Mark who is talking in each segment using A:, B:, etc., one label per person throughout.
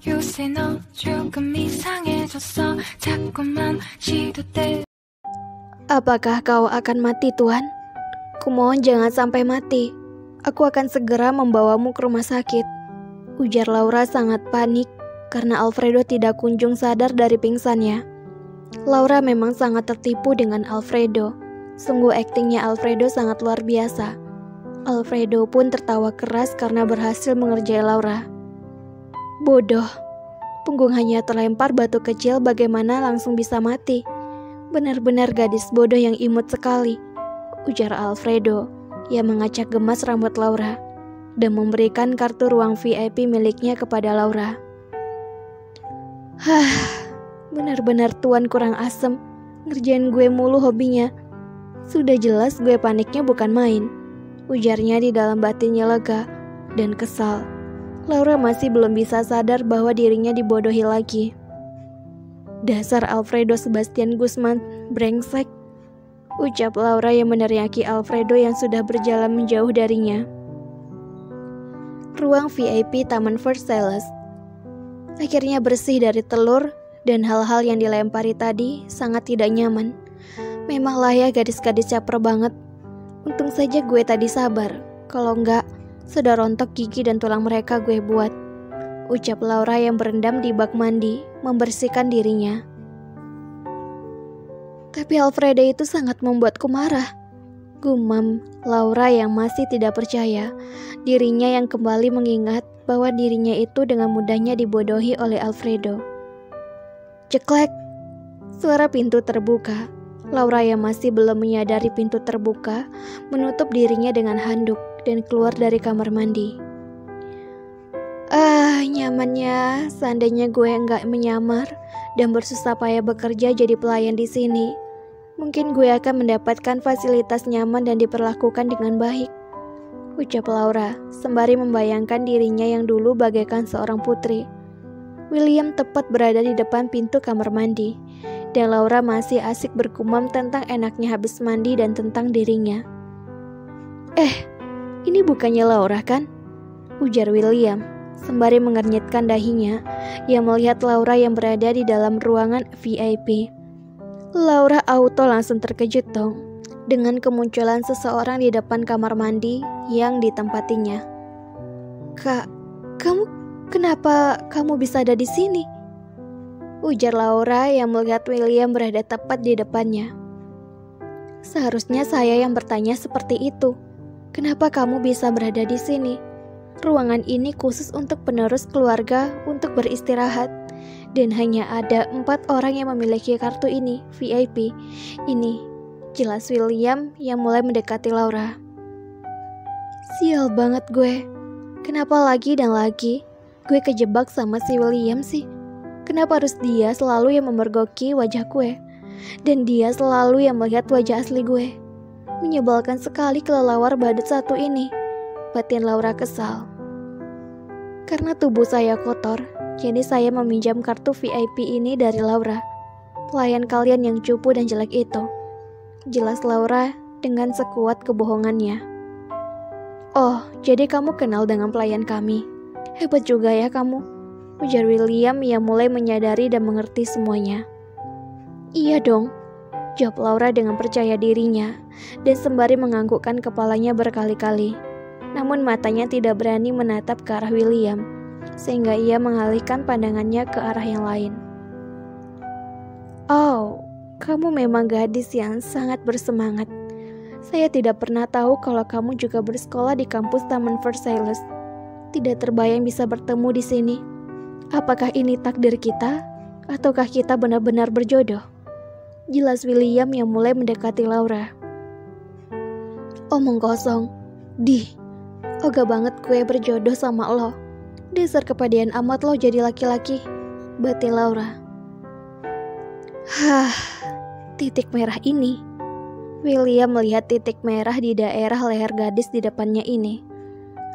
A: 요새 너 조금 이상해졌어 자꾸만 시도돼.
B: Apakah kau akan mati, Tuan? Kumohon jangan sampai mati. Aku akan segera membawamu ke rumah sakit. Ujar Laura sangat panik karena Alfredo tidak kunjung sadar dari pingsannya. Laura memang sangat tertipu dengan Alfredo. Sungguh aktingnya Alfredo sangat luar biasa. Alfredo pun tertawa keras karena berhasil mengerjai Laura. Bodoh, punggung hanya terlempar batu kecil bagaimana langsung bisa mati. Benar-benar gadis bodoh yang imut sekali, ujar Alfredo yang mengacak gemas rambut Laura dan memberikan kartu ruang VIP miliknya kepada Laura. Benar-benar Tuan kurang asem, ngerjain gue mulu hobinya. Sudah jelas gue paniknya bukan main, ujarnya di dalam batinnya lega dan kesal. Laura masih belum bisa sadar bahwa dirinya dibodohi lagi. Dasar Alfredo Sebastian Guzman, brengsek, ucap Laura yang meneriaki Alfredo yang sudah berjalan menjauh darinya. Ruang VIP Taman Versailles. Akhirnya bersih dari telur dan hal-hal yang dilempari tadi sangat tidak nyaman. Memanglah ya gadis-gadis caper banget. Untung saja gue tadi sabar, kalau enggak, sudah rontok gigi dan tulang mereka gue buat. Ucap Laura yang berendam di bak mandi, membersihkan dirinya. Tapi Alfredo itu sangat membuatku marah. Gumam Laura yang masih tidak percaya. Dirinya yang kembali mengingat bahwa dirinya itu dengan mudahnya dibodohi oleh Alfredo. Ceklek, suara pintu terbuka. Laura yang masih belum menyadari pintu terbuka, menutup dirinya dengan handuk dan keluar dari kamar mandi. Nyamannya, seandainya gue nggak menyamar dan bersusah payah bekerja jadi pelayan di sini, mungkin gue akan mendapatkan fasilitas nyaman dan diperlakukan dengan baik, ucap Laura, sembari membayangkan dirinya yang dulu bagaikan seorang putri. William tepat berada di depan pintu kamar mandi, dan Laura masih asik bergumam tentang enaknya habis mandi dan tentang dirinya. Ini bukannya Laura kan? Ujar William, sembari mengernyitkan dahinya yang melihat Laura yang berada di dalam ruangan VIP. Laura auto langsung terkejut dong dengan kemunculan seseorang di depan kamar mandi yang ditempatinya. Kak, kenapa kamu bisa ada di sini? Ujar Laura yang melihat William berada tepat di depannya. Seharusnya saya yang bertanya seperti itu. Kenapa kamu bisa berada di sini? Ruangan ini khusus untuk penerus keluarga untuk beristirahat. Dan hanya ada 4 orang yang memiliki kartu ini, VIP. Ini, jelas William yang mulai mendekati Laura. Sial banget gue. Kenapa lagi dan lagi gue kejebak sama si William sih? Kenapa harus dia selalu yang memergoki wajah gue? Dan dia selalu yang melihat wajah asli gue. Menyebalkan sekali kelelawar badut satu ini, batin Laura kesal. Karena tubuh saya kotor, jadi saya meminjam kartu VIP ini dari Laura, pelayan kalian yang cupu dan jelek itu. Jelas Laura dengan sekuat kebohongannya. Oh, jadi kamu kenal dengan pelayan kami. Hebat juga ya kamu, ujar William yang mulai menyadari dan mengerti semuanya. Iya dong, jawab Laura dengan percaya dirinya dan sembari menganggukkan kepalanya berkali-kali. Namun matanya tidak berani menatap ke arah William, sehingga ia mengalihkan pandangannya ke arah yang lain. Oh, kamu memang gadis yang sangat bersemangat. Saya tidak pernah tahu kalau kamu juga bersekolah di kampus Taman Versailles. Tidak terbayang bisa bertemu di sini. Apakah ini takdir kita, ataukah kita benar-benar berjodoh? Jelas William yang mulai mendekati Laura. Omong kosong. Ogah banget gue berjodoh sama lo. Dasar kepedean amat lo jadi laki-laki, batin Laura. Titik merah ini. William melihat titik merah di daerah leher gadis di depannya ini.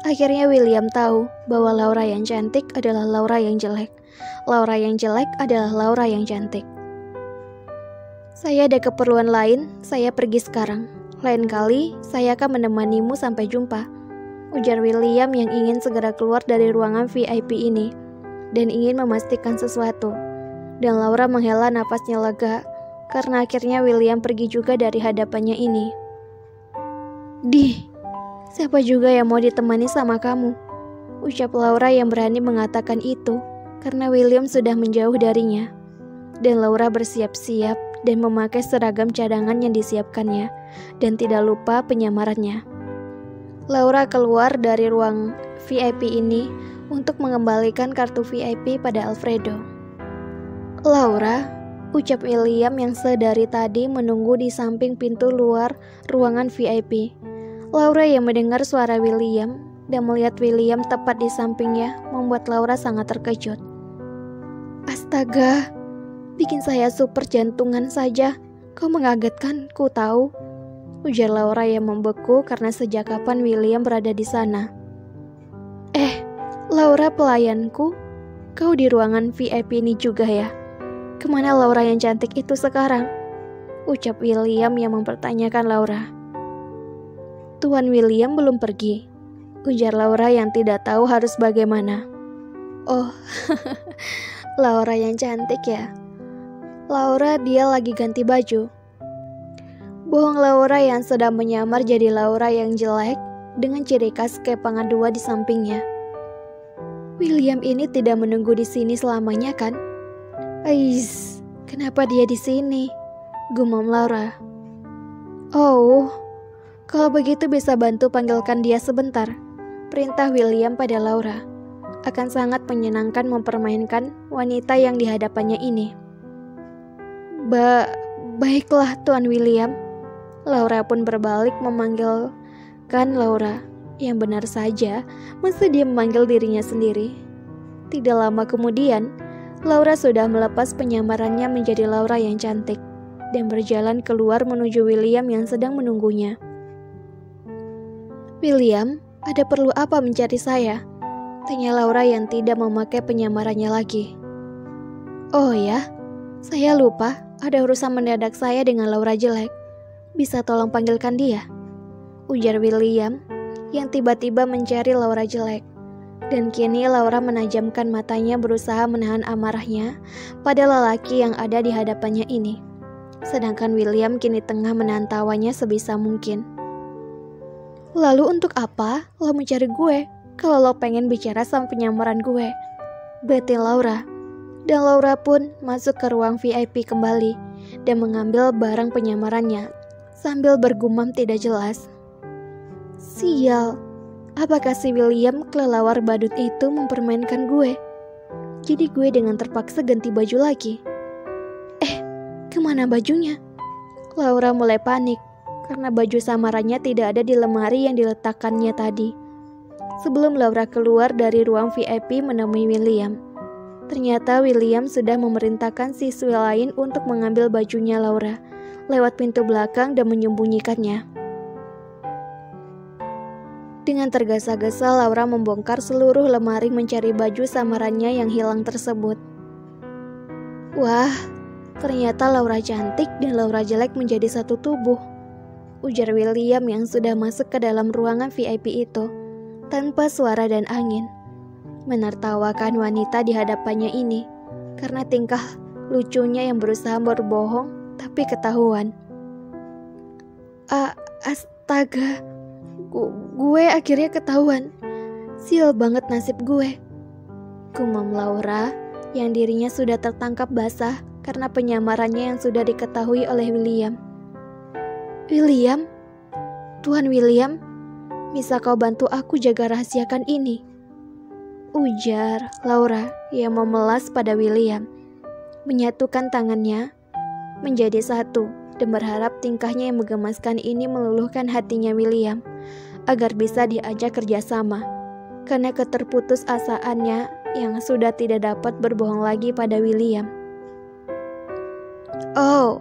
B: Akhirnya William tahu bahwa Laura yang cantik adalah Laura yang jelek. Laura yang jelek adalah Laura yang cantik. Saya ada keperluan lain, saya pergi sekarang. Lain kali, saya akan menemanimu sampai jumpa, ujar William yang ingin segera keluar dari ruangan VIP ini. dan ingin memastikan sesuatu. Dan Laura menghela napasnya lega karena akhirnya William pergi juga dari hadapannya ini. Siapa juga yang mau ditemani sama kamu? Ucap Laura yang berani mengatakan itu karena William sudah menjauh darinya. Dan Laura bersiap-siap dan memakai seragam cadangan yang disiapkannya dan tidak lupa penyamarannya. Laura keluar dari ruang VIP ini untuk mengembalikan kartu VIP pada Alfredo. Laura, ucap William yang sedari tadi menunggu di samping pintu luar ruangan VIP. Laura yang mendengar suara William dan melihat William tepat di sampingnya membuat Laura sangat terkejut. Astaga, bikin saya super jantungan saja. Kau mengagetkan, ku tahu. Ujar Laura yang membeku karena sejak kapan William berada di sana. Laura pelayanku, kau di ruangan VIP ini juga ya? Kemana Laura yang cantik itu sekarang? Ucap William yang mempertanyakan Laura. Tuan William belum pergi, ujar Laura yang tidak tahu harus bagaimana. Oh, Laura yang cantik ya? Laura dia lagi ganti baju. Bohong Laura yang sedang menyamar jadi Laura yang jelek dengan ciri khas kepangan dua di sampingnya. William ini tidak menunggu di sini selamanya kan? Kenapa dia di sini? Gumam Laura. Oh, kalau begitu bisa bantu panggilkan dia sebentar, perintah William pada Laura. Akan sangat menyenangkan mempermainkan wanita yang di hadapannya ini. Baiklah Tuan William. Laura pun berbalik memanggilkan Laura. Yang benar saja, mesti dia memanggil dirinya sendiri. Tidak lama kemudian, Laura sudah melepas penyamarannya menjadi Laura yang cantik dan berjalan keluar menuju William yang sedang menunggunya. William, ada perlu apa mencari saya? Tanya Laura yang tidak memakai penyamarannya lagi. Oh ya, saya lupa ada urusan mendadak saya dengan Laura jelek. Bisa tolong panggilkan dia? Ujar William yang tiba-tiba mencari Laura jelek. Dan kini Laura menajamkan matanya berusaha menahan amarahnya pada lelaki yang ada di hadapannya ini. Sedangkan William kini tengah menahan tawanya sebisa mungkin. Lalu untuk apa lo mencari gue kalau lo pengen bicara sama penyamaran gue? Batin Laura. Dan Laura pun masuk ke ruang VIP kembali dan mengambil barang penyamarannya sambil bergumam tidak jelas. Sial, apakah si William kelelawar badut itu mempermainkan gue? Jadi gue dengan terpaksa ganti baju lagi. Kemana bajunya? Laura mulai panik karena baju samarannya tidak ada di lemari yang diletakkannya tadi. Sebelum Laura keluar dari ruang VIP menemui William, ternyata William sudah memerintahkan siswi lain untuk mengambil bajunya Laura lewat pintu belakang dan menyembunyikannya. Dengan tergesa-gesa Laura membongkar seluruh lemari mencari baju samarannya yang hilang tersebut. Wah, ternyata Laura cantik dan Laura jelek menjadi satu tubuh, ujar William yang sudah masuk ke dalam ruangan VIP itu tanpa suara dan angin, menertawakan wanita di hadapannya ini karena tingkah lucunya yang berusaha berbohong tapi ketahuan. Astaga, gue akhirnya ketahuan. Sial banget nasib gue, gumam Laura yang dirinya sudah tertangkap basah karena penyamarannya yang sudah diketahui oleh William. William? Tuan William, bisa kau bantu aku jaga rahasiakan ini? Ujar Laura yang memelas pada William, menyatukan tangannya menjadi satu dan berharap tingkahnya yang menggemaskan ini meluluhkan hatinya William agar bisa diajak kerjasama karena keterputus asaannya yang sudah tidak dapat berbohong lagi pada William. Oh,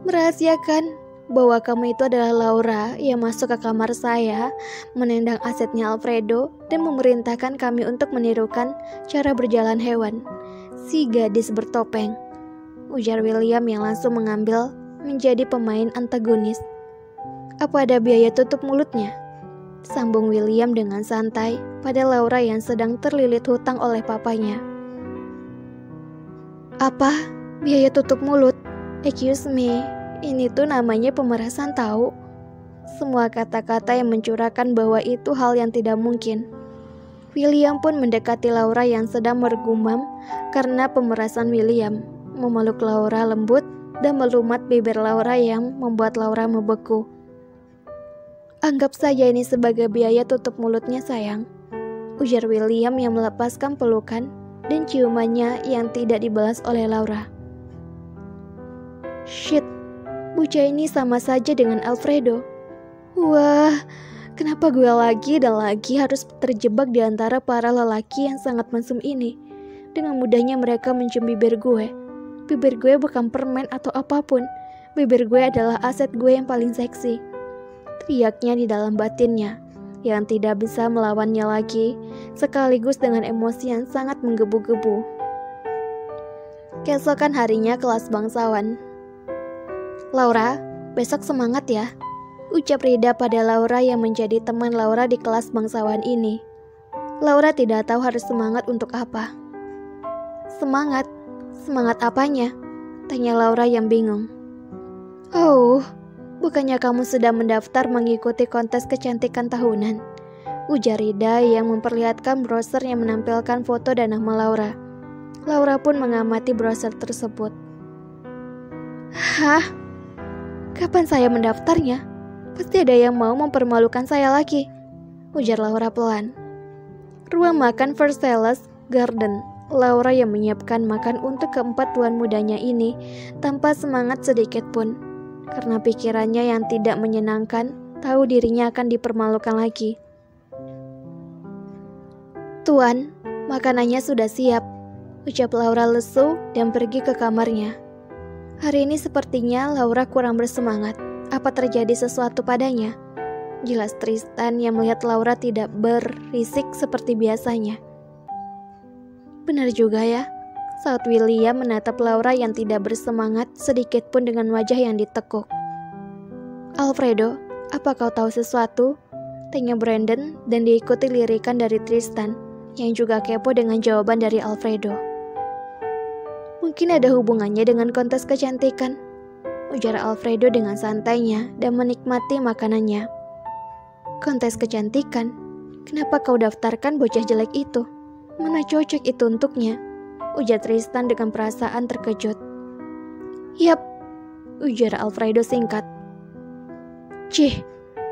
B: merahasiakan bahwa kamu itu adalah Laura yang masuk ke kamar saya, menendang asetnya Alfredo dan memerintahkan kami untuk menirukan cara berjalan hewan, si gadis bertopeng, ujar William yang langsung mengambil menjadi pemain antagonis. Apa ada biaya tutup mulutnya? Sambung William dengan santai pada Laura yang sedang terlilit hutang oleh papanya. Apa? Biaya tutup mulut? Excuse me, ini tuh namanya pemerasan tahu. Semua kata-kata yang mencurahkan bahwa itu hal yang tidak mungkin. William pun mendekati Laura yang sedang bergumam karena pemerasan William. Memeluk Laura lembut dan melumat bibir Laura yang membuat Laura membeku. Anggap saja ini sebagai biaya tutup mulutnya sayang, ujar William yang melepaskan pelukan dan ciumannya yang tidak dibalas oleh Laura. Shit, bocah ini sama saja dengan Alfredo. Wah, kenapa gue lagi dan lagi harus terjebak di antara para lelaki yang sangat mesum ini? Dengan mudahnya mereka mencium bibir gue. Bibir gue bukan permen atau apapun. Bibir gue adalah aset gue yang paling seksi. Teriaknya di dalam batinnya, yang tidak bisa melawannya lagi, sekaligus dengan emosi yang sangat menggebu-gebu. Keesokan harinya kelas bangsawan. Laura, besok semangat ya, ucap Rida pada Laura yang menjadi teman Laura di kelas bangsawan ini. Laura tidak tahu harus semangat untuk apa. Semangat? Semangat apanya? Tanya Laura yang bingung. Oh, bukannya kamu sudah mendaftar mengikuti kontes kecantikan tahunan? Ujar Rida yang memperlihatkan brosur yang menampilkan foto dan nama Laura. Laura pun mengamati brosur tersebut. Hah? Kapan saya mendaftarnya? Pasti ada yang mau mempermalukan saya lagi, ujar Laura pelan. Ruang makan Versailles Garden. Laura yang menyiapkan makan untuk keempat tuan mudanya ini tanpa semangat sedikit pun. Karena pikirannya yang tidak menyenangkan, tahu dirinya akan dipermalukan lagi. Tuan, makanannya sudah siap, ucap Laura lesu dan pergi ke kamarnya. Hari ini sepertinya Laura kurang bersemangat. Apa terjadi sesuatu padanya? Jelas Tristan yang melihat Laura tidak berisik seperti biasanya. Benar juga ya, saat William menatap Laura yang tidak bersemangat sedikit pun dengan wajah yang ditekuk. Alfredo, apa kau tahu sesuatu? Tanya Brandon dan diikuti lirikan dari Tristan yang juga kepo dengan jawaban dari Alfredo. Mungkin ada hubungannya dengan kontes kecantikan, ujar Alfredo dengan santainya dan menikmati makanannya. Kontes kecantikan? Kenapa kau daftarkan bocah jelek itu? Mana cocok itu untuknya? Ujar Tristan dengan perasaan terkejut. Yap, ujar Alfredo singkat. Cih,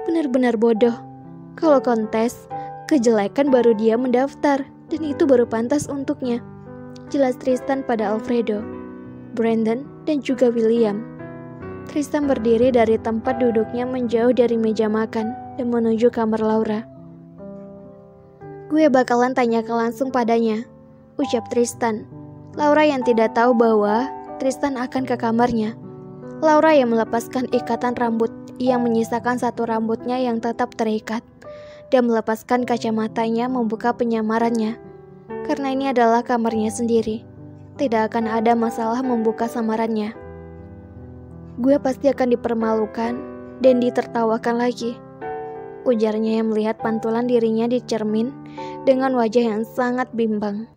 B: benar-benar bodoh. Kalau kontes, kejelekan baru dia mendaftar, dan itu baru pantas untuknya. Jelas Tristan pada Alfredo, Brandon, dan juga William. Tristan berdiri dari tempat duduknya menjauh dari meja makan dan menuju kamar Laura. Gue bakalan tanyakan langsung padanya, ucap Tristan. Laura yang tidak tahu bahwa Tristan akan ke kamarnya. Laura yang melepaskan ikatan rambut yang menyisakan satu rambutnya yang tetap terikat dan melepaskan kacamatanya membuka penyamarannya. Karena ini adalah kamarnya sendiri, tidak akan ada masalah membuka samarannya. Gue pasti akan dipermalukan dan ditertawakan lagi, ujarnya yang melihat pantulan dirinya di cermin dengan wajah yang sangat bimbang.